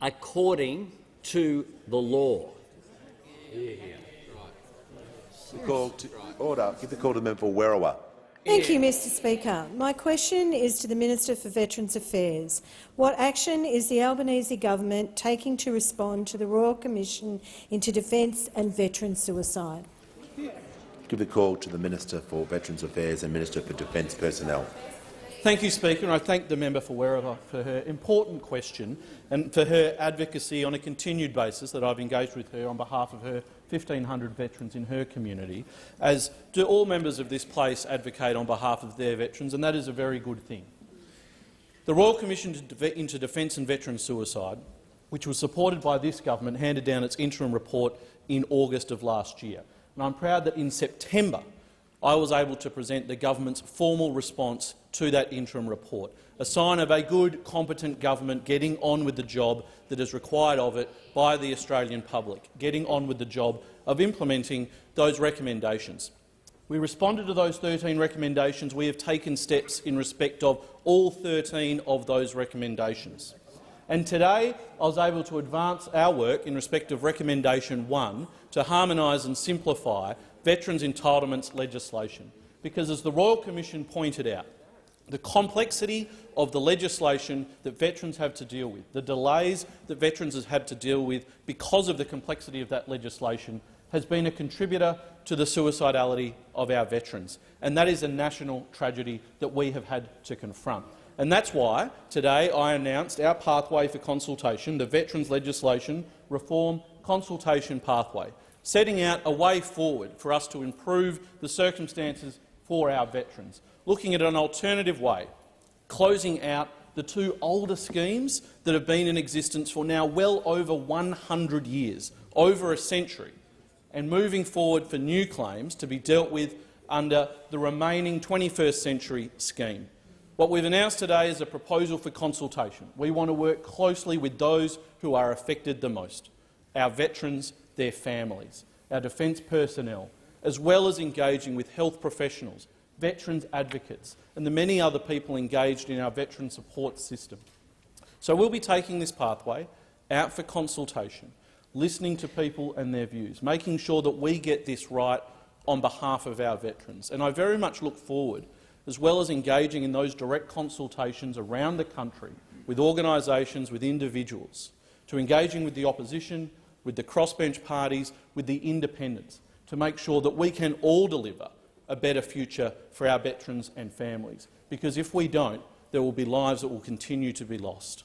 according to the law. Order. Give the call to the member for Werriwa. Thank you, Mr Speaker. My question is to the Minister for Veterans Affairs. What action is the Albanese Government taking to respond to the Royal Commission into Defence and Veteran Suicide? Give the call to the Minister for Veterans Affairs and Minister for Defence Personnel. Thank you, Speaker, and I thank the member for Werriwa for her important question and for her advocacy on a continued basis that I've engaged with her on behalf of her 1,500 veterans in her community, as do all members of this place advocate on behalf of their veterans, and that is a very good thing. The Royal Commission into Defence and Veteran Suicide, which was supported by this government, handed down its interim report in August of last year. And I'm proud that in September I was able to present the government's formal response to that interim report, a sign of a good, competent government getting on with the job that is required of it by the Australian public, getting on with the job of implementing those recommendations. We responded to those 13 recommendations. We have taken steps in respect of all 13 of those recommendations. And today I was able to advance our work in respect of Recommendation 1 to harmonise and simplify veterans' entitlements legislation, because, as the Royal Commission pointed out, the complexity of the legislation that veterans have to deal with, the delays that veterans have had to deal with because of the complexity of that legislation, has been a contributor to the suicidality of our veterans. And that is a national tragedy that we have had to confront. And that's why today I announced our pathway for consultation, the Veterans Legislation Reform Consultation Pathway, setting out a way forward for us to improve the circumstances for our veterans, looking at an alternative way, closing out the two older schemes that have been in existence for now well over 100 years, over a century, and moving forward for new claims to be dealt with under the remaining 21st century scheme. What we've announced today is a proposal for consultation. We want to work closely with those who are affected the most, our veterans, their families, our defence personnel, as well as engaging with health professionals, veterans advocates and the many other people engaged in our veteran support system. So we'll be taking this pathway out for consultation, listening to people and their views, making sure that we get this right on behalf of our veterans. And I very much look forward, as well as engaging in those direct consultations around the country with organisations, with individuals, to engaging with the opposition, with the crossbench parties, with the independents, to make sure that we can all deliver a better future for our veterans and families. Because if we don't, there will be lives that will continue to be lost.